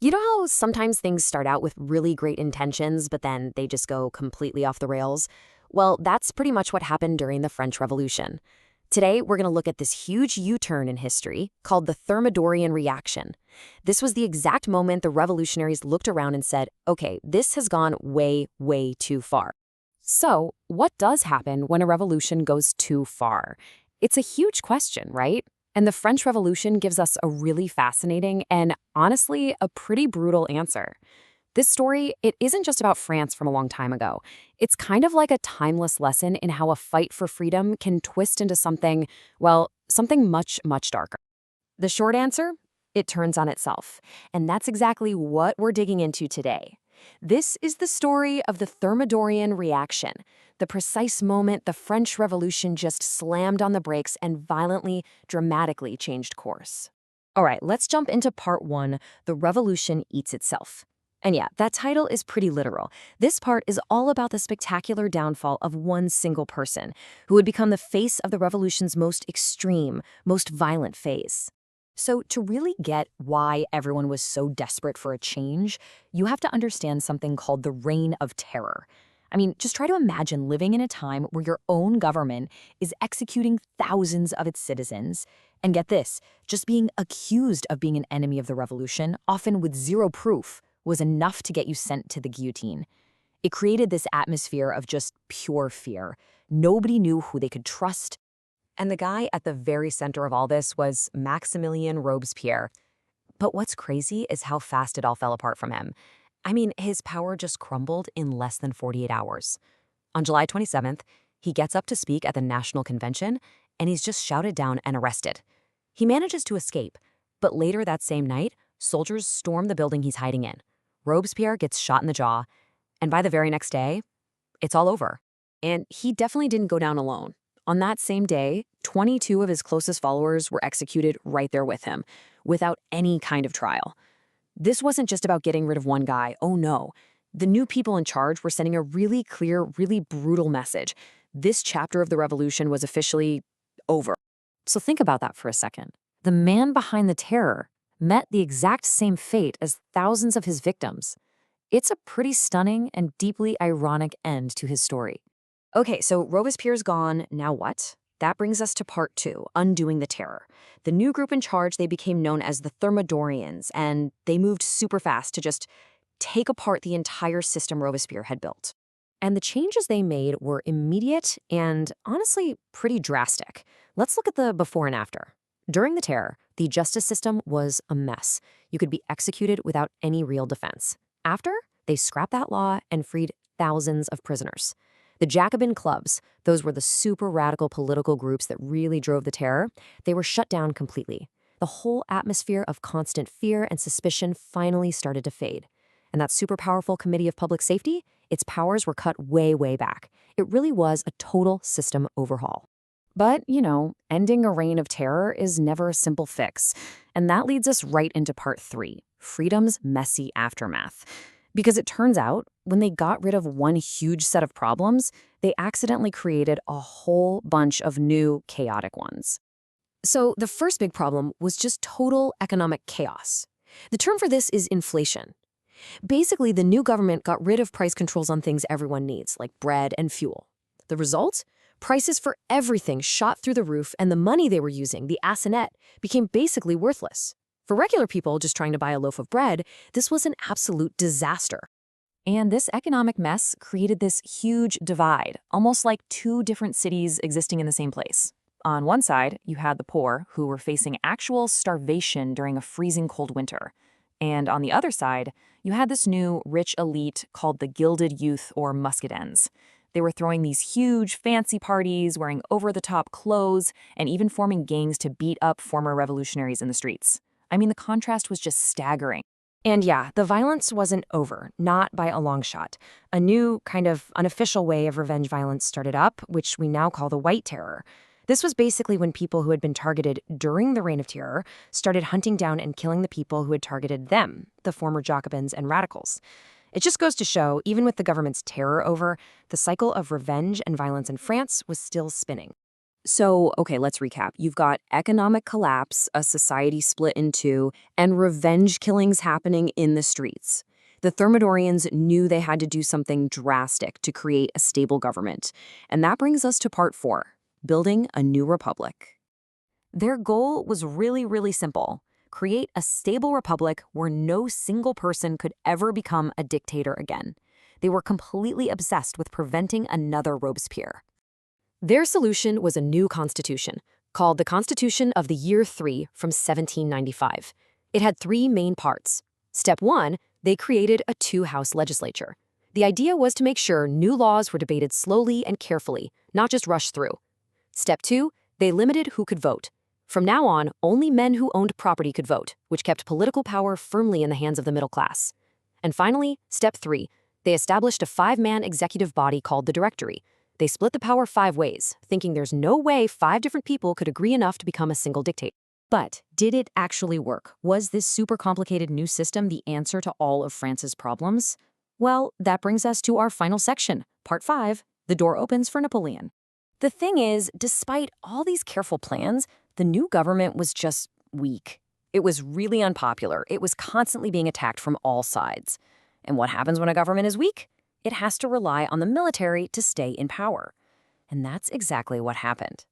You know how sometimes things start out with really great intentions, but then they just go completely off the rails? Well, that's pretty much what happened during the French Revolution. Today, we're going to look at this huge U-turn in history called the Thermidorian reaction. This was the exact moment the revolutionaries looked around and said, okay, this has gone way, way too far. So, what does happen when a revolution goes too far? It's a huge question, right? And the French Revolution gives us a really fascinating and, honestly, a pretty brutal answer. This story, it isn't just about France from a long time ago. It's kind of like a timeless lesson in how a fight for freedom can twist into something, well, something much, much darker. The short answer? It turns on itself. And that's exactly what we're digging into today. This is the story of the Thermidorian reaction, the precise moment the French Revolution just slammed on the brakes and violently, dramatically changed course. All right, let's jump into part one, The Revolution Eats Itself. And yeah, that title is pretty literal. This part is all about the spectacular downfall of one single person, who would become the face of the revolution's most extreme, most violent phase. So to really get why everyone was so desperate for a change, you have to understand something called the Reign of Terror. I mean, just try to imagine living in a time where your own government is executing thousands of its citizens. And get this, just being accused of being an enemy of the revolution, often with zero proof, was enough to get you sent to the guillotine. It created this atmosphere of just pure fear. Nobody knew who they could trust. And the guy at the very center of all this was Maximilien Robespierre. But what's crazy is how fast it all fell apart from him. I mean, his power just crumbled in less than 48 hours. On July 27th, he gets up to speak at the National Convention, and he's just shouted down and arrested. He manages to escape, but later that same night, soldiers storm the building he's hiding in. Robespierre gets shot in the jaw, and by the very next day, it's all over. And he definitely didn't go down alone. On that same day, 22 of his closest followers were executed right there with him, without any kind of trial. This wasn't just about getting rid of one guy, oh no. The new people in charge were sending a really clear, really brutal message. This chapter of the revolution was officially over. So think about that for a second. The man behind the terror met the exact same fate as thousands of his victims. It's a pretty stunning and deeply ironic end to his story. Okay, so Robespierre's gone, now what? That brings us to part two, undoing the terror. The new group in charge, they became known as the Thermidorians, and they moved super fast to just take apart the entire system Robespierre had built. And the changes they made were immediate and, honestly, pretty drastic. Let's look at the before and after. During the terror, the justice system was a mess. You could be executed without any real defense. After, they scrapped that law and freed thousands of prisoners. The Jacobin clubs, those were the super radical political groups that really drove the terror, they were shut down completely. The whole atmosphere of constant fear and suspicion finally started to fade. And that super powerful Committee of Public Safety, its powers were cut way, way back. It really was a total system overhaul. But, ending a reign of terror is never a simple fix. And that leads us right into part three, freedom's messy aftermath. Because it turns out, when they got rid of one huge set of problems, they accidentally created a whole bunch of new, chaotic ones. So the first big problem was just total economic chaos. The term for this is inflation. Basically, the new government got rid of price controls on things everyone needs, like bread and fuel. The result? Prices for everything shot through the roof, and the money they were using, the assinet, became basically worthless. For regular people just trying to buy a loaf of bread, this was an absolute disaster. And this economic mess created this huge divide, almost like two different cities existing in the same place. On one side, you had the poor, who were facing actual starvation during a freezing cold winter. And on the other side, you had this new rich elite called the Gilded Youth or Muscadins. They were throwing these huge, fancy parties, wearing over-the-top clothes, and even forming gangs to beat up former revolutionaries in the streets. I mean, the contrast was just staggering. And yeah, the violence wasn't over, not by a long shot. A new, kind of unofficial way of revenge violence started up, which we now call the White Terror. This was basically when people who had been targeted during the Reign of Terror started hunting down and killing the people who had targeted them, the former Jacobins and radicals. It just goes to show, even with the government's terror over, the cycle of revenge and violence in France was still spinning. So, okay, let's recap. You've got economic collapse, a society split in two, and revenge killings happening in the streets. The Thermidorians knew they had to do something drastic to create a stable government. And that brings us to part 4, building a new republic. Their goal was really simple. Create a stable republic where no single person could ever become a dictator again. They were completely obsessed with preventing another Robespierre. Their solution was a new constitution, called the Constitution of the Year 3 from 1795. It had 3 main parts. Step 1, they created a 2-house legislature. The idea was to make sure new laws were debated slowly and carefully, not just rushed through. Step 2, they limited who could vote. From now on, only men who owned property could vote, which kept political power firmly in the hands of the middle class. And finally, Step 3, they established a 5-man executive body called the Directory. They split the power 5 ways, thinking there's no way 5 different people could agree enough to become a single dictator. But did it actually work? Was this super complicated new system the answer to all of France's problems? Well, that brings us to our final section, part 5, the door opens for Napoleon. The thing is, despite all these careful plans, the new government was just weak. It was really unpopular. It was constantly being attacked from all sides. And what happens when a government is weak? It has to rely on the military to stay in power. And that's exactly what happened.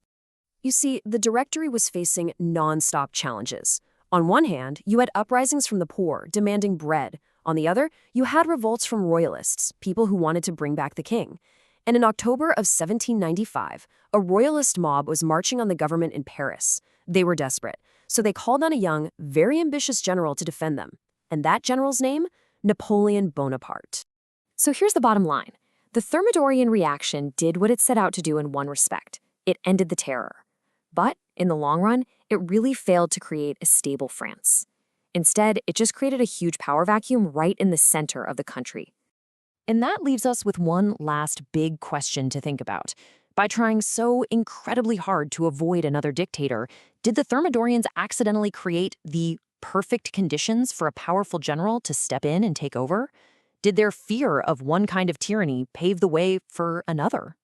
You see, the Directory was facing non-stop challenges. On one hand, you had uprisings from the poor demanding bread. On the other, you had revolts from royalists, people who wanted to bring back the king. And in October of 1795, a royalist mob was marching on the government in Paris. They were desperate, so they called on a young, very ambitious general to defend them. And that general's name? Napoleon Bonaparte. So here's the bottom line. The Thermidorian reaction did what it set out to do in one respect. It ended the terror. But in the long run, it really failed to create a stable France. Instead, it just created a huge power vacuum right in the center of the country. And that leaves us with one last big question to think about. By trying so incredibly hard to avoid another dictator, did the Thermidorians accidentally create the perfect conditions for a powerful general to step in and take over? Did their fear of one kind of tyranny pave the way for another?